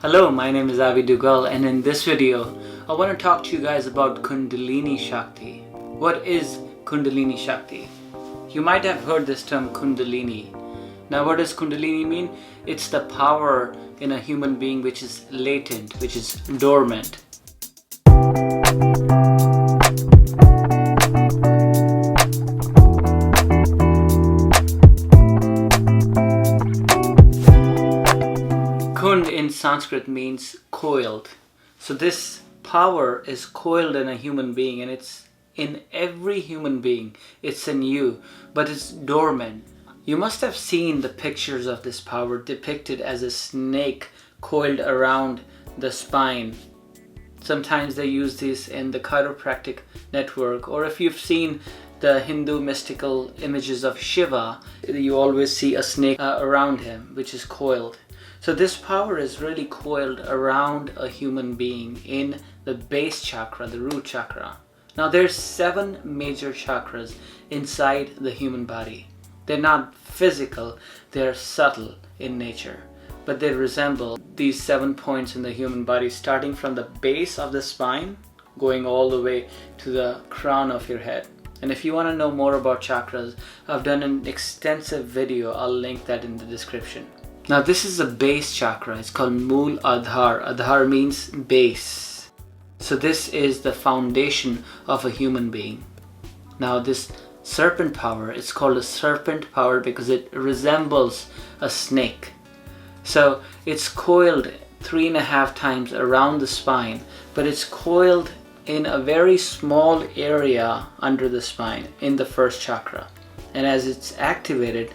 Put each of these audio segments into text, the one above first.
Hello, my name is Avi Dugal, and in this video I want to talk to you guys about Kundalini Shakti. What is Kundalini Shakti? You might have heard this term Kundalini. Now what does Kundalini mean? It's the power in a human being which is latent, which is dormant. Kund in Sanskrit means coiled. So this power is coiled in a human being, and it's in every human being. It's in you, but it's dormant. You must have seen the pictures of this power depicted as a snake coiled around the spine. Sometimes they use this in the chiropractic network, or if you've seen the Hindu mystical images of Shiva, you always see a snake around him, which is coiled. So this power is really coiled around a human being in the base chakra, the root chakra. Now there's 7 major chakras inside the human body. They're not physical, they're subtle in nature, but they resemble these 7 points in the human body, starting from the base of the spine, going all the way to the crown of your head. And if you want to know more about chakras, I've done an extensive video. I'll link that in the description. Now this is a base chakra. It's called Mool Adhar. Adhar means base. So this is the foundation of a human being. Now this serpent power, it's called a serpent power because it resembles a snake. So it's coiled 3.5 times around the spine, but it's coiled in a very small area under the spine in the first chakra. And as it's activated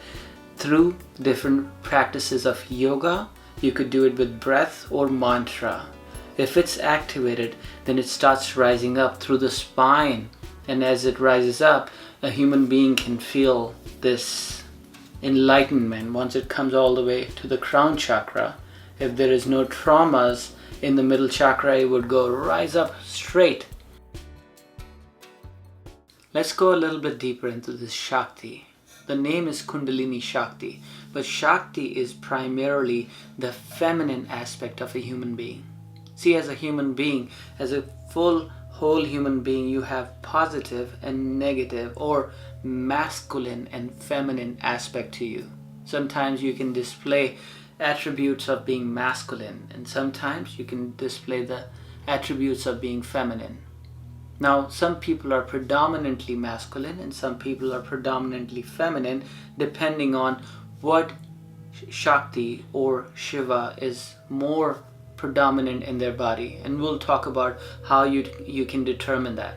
through different practices of yoga, you could do it with breath or mantra. If it's activated, then it starts rising up through the spine, and as it rises up, a human being can feel this enlightenment once it comes all the way to the crown chakra. If there is no traumas in the middle chakra, it would go rise up straight. Let's go a little bit deeper into this Shakti. The name is Kundalini Shakti, but Shakti is primarily the feminine aspect of a human being. See, as a human being, as a full, whole human being, you have positive and negative, or masculine and feminine aspect to you. Sometimes you can display attributes of being masculine, and sometimes you can display the attributes of being feminine. Now, some people are predominantly masculine and some people are predominantly feminine, depending on what Shakti or Shiva is more predominant in their body. And we'll talk about how you can determine that.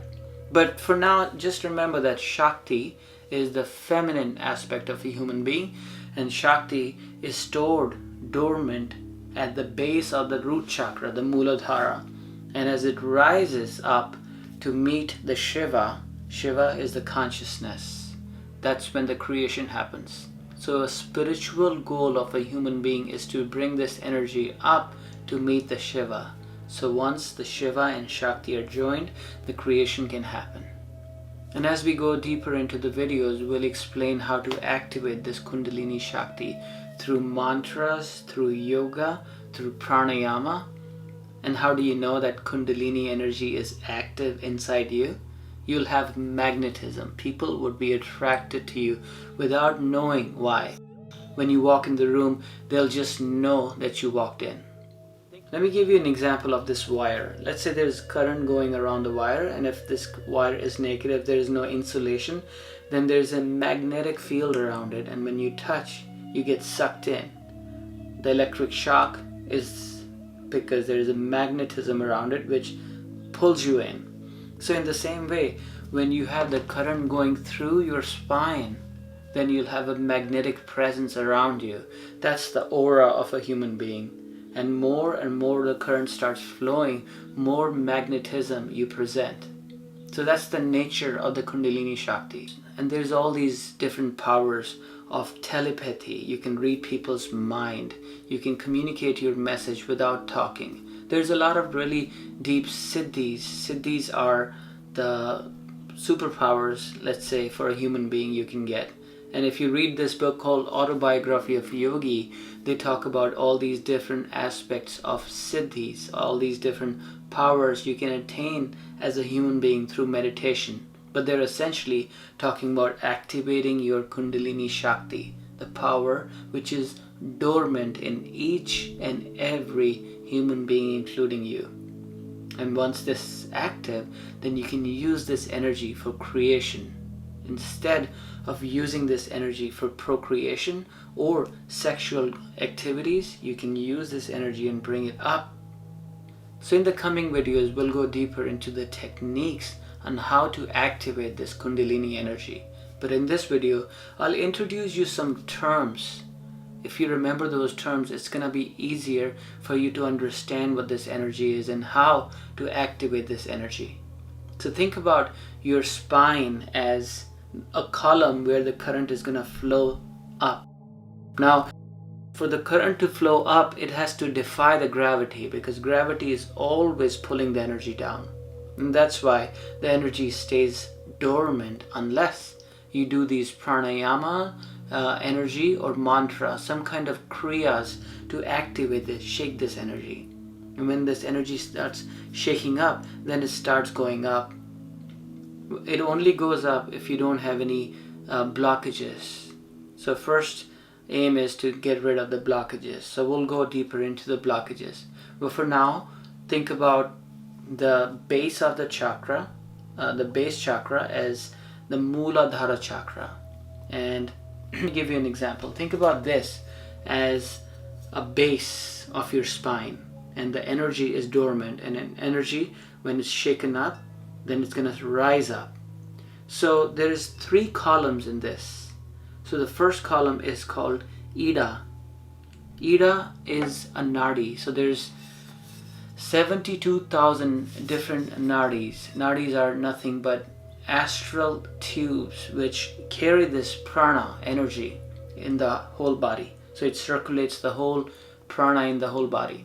But for now, just remember that Shakti is the feminine aspect of a human being, and Shakti is stored dormant at the base of the root chakra, the Mooladhara. And as it rises up to meet the Shiva, Shiva is the consciousness. That's when the creation happens. So a spiritual goal of a human being is to bring this energy up to meet the Shiva. So once the Shiva and Shakti are joined, the creation can happen. And as we go deeper into the videos, we'll explain how to activate this Kundalini Shakti through mantras, through yoga, through pranayama. And how do you know that Kundalini energy is active inside you? You'll have magnetism. People would be attracted to you without knowing why. When you walk in the room, they'll just know that you walked in. Let me give you an example of this wire. Let's say there's current going around the wire, and if this wire is naked, if there is no insulation, then there's a magnetic field around it, and when you touch, you get sucked in. The electric shock is because there is a magnetism around it which pulls you in. So in the same way, when you have the current going through your spine, then you'll have a magnetic presence around you. That's the aura of a human being. And more the current starts flowing, more magnetism you present. So that's the nature of the Kundalini Shakti. And there's all these different powers of telepathy. You can read people's mind. You can communicate your message without talking. There's a lot of really deep siddhis. Siddhis are the superpowers, let's say, for a human being you can get. And if you read this book called Autobiography of a Yogi, they talk about all these different aspects of siddhis, all these different powers you can attain as a human being through meditation. But they're essentially talking about activating your Kundalini Shakti, the power which is dormant in each and every human being, including you. And once this is active, then you can use this energy for creation instead of using this energy for procreation or sexual activities. You can use this energy and bring it up. So in the coming videos, we'll go deeper into the techniques on how to activate this Kundalini energy. But in this video, I'll introduce you some terms. If you remember those terms, it's going to be easier for you to understand what this energy is and how to activate this energy. So think about your spine as a column where the current is going to flow up. Now, for the current to flow up, it has to defy the gravity, because gravity is always pulling the energy down. And that's why the energy stays dormant unless you do these pranayama, energy or mantra, some kind of kriyas to activate this, shake this energy. And when this energy starts shaking up, then it starts going up. It only goes up if you don't have any blockages. So first aim is to get rid of the blockages. So we'll go deeper into the blockages. But for now, think about the base of the chakra, the base chakra, as the Muladhara chakra. And let me give you an example. Think about this as a base of your spine, and the energy is dormant, and an energy, when it's shaken up, then it's going to rise up. So there's 3 columns in this. So the first column is called Ida. Ida is a nadi. So there's 72,000 different nadis. Nadis are nothing but astral tubes which carry this prana energy in the whole body. So it circulates the whole prana in the whole body.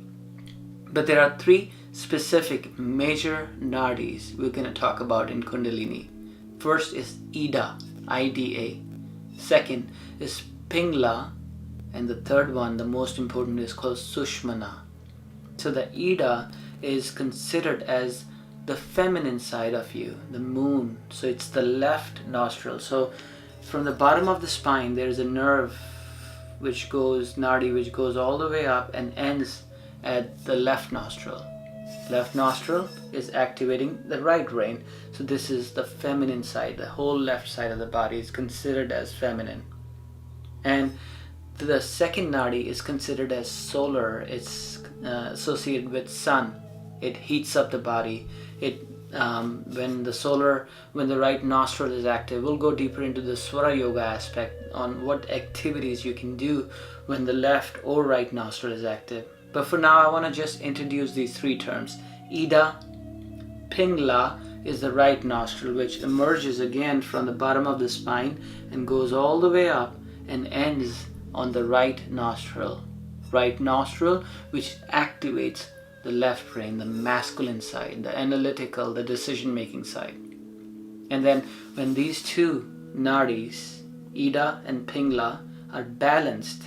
But there are 3 specific major nadis we're going to talk about in Kundalini. First is Ida, I-D-A. Second is Pingla. And the third one, the most important, is called Sushmana. So the Ida is considered as the feminine side of you, the moon. So it's the left nostril. So from the bottom of the spine, there's a nerve which goes, nadi, which goes all the way up and ends at the left nostril. Left nostril is activating the right brain. So this is the feminine side. The whole left side of the body is considered as feminine. And the second nadi is considered as solar. It's associated with sun. It heats up the body. When the right nostril is active, we'll go deeper into the Swara Yoga aspect on what activities you can do when the left or right nostril is active. But for now, I want to just introduce these 3 terms. Ida, Pingla is the right nostril, which emerges again from the bottom of the spine and goes all the way up and ends on the right nostril. Right nostril, which activates the left brain, the masculine side, the analytical, the decision-making side. And then when these 2 nadis, Ida and Pingla, are balanced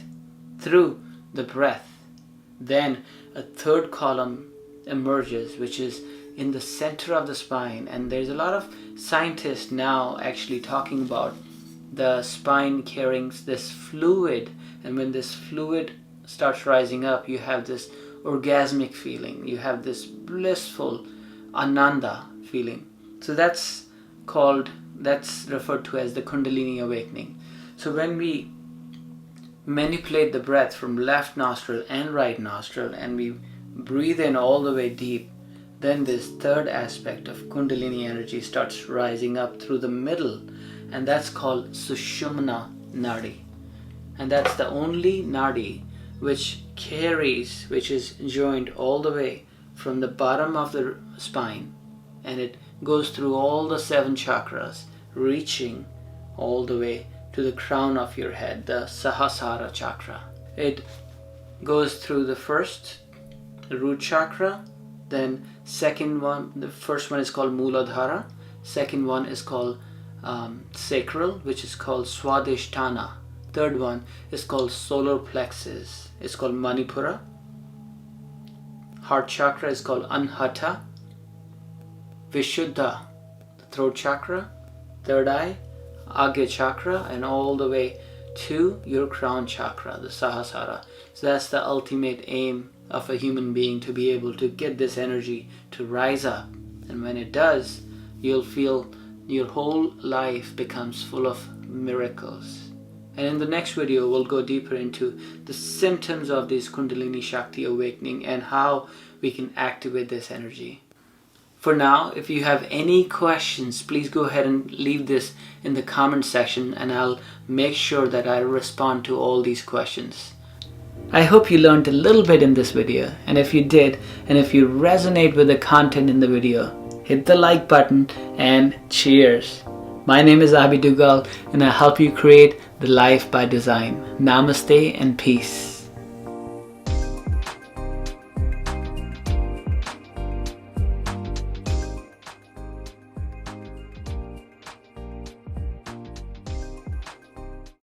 through the breath, then a third column emerges, which is in the center of the spine. And there's a lot of scientists now actually talking about the spine carrying this fluid, and when this fluid starts rising up, you have this orgasmic feeling, you have this blissful ananda feeling. So that's referred to as the Kundalini awakening. So when we manipulate the breath from left nostril and right nostril, and we breathe in all the way deep, then this third aspect of Kundalini energy starts rising up through the middle, and that's called Sushumna Nadi. And that's the only nadi which is joined all the way from the bottom of the spine, and it goes through all the 7 chakras, reaching all the way to the crown of your head, the Sahasrara chakra. It goes through the first, the root chakra, then second one, the first one is called Muladhara, second one is called sacral, which is called Swadhisthana. Third one is called solar plexus. It's called Manipura. Heart chakra is called Anhata. Vishuddha, the throat chakra. Third eye, Agya chakra, and all the way to your crown chakra, the Sahasrara. So that's the ultimate aim of a human being, to be able to get this energy to rise up. And when it does, you'll feel your whole life becomes full of miracles. And in the next video, we'll go deeper into the symptoms of this Kundalini Shakti awakening and how we can activate this energy. For now, if you have any questions, please go ahead and leave this in the comment section, and I'll make sure that I respond to all these questions. I hope you learned a little bit in this video, and if you did, and if you resonate with the content in the video, hit the like button and cheers. My name is Abhi Dugal, and I help you create the life by design. Namaste and peace.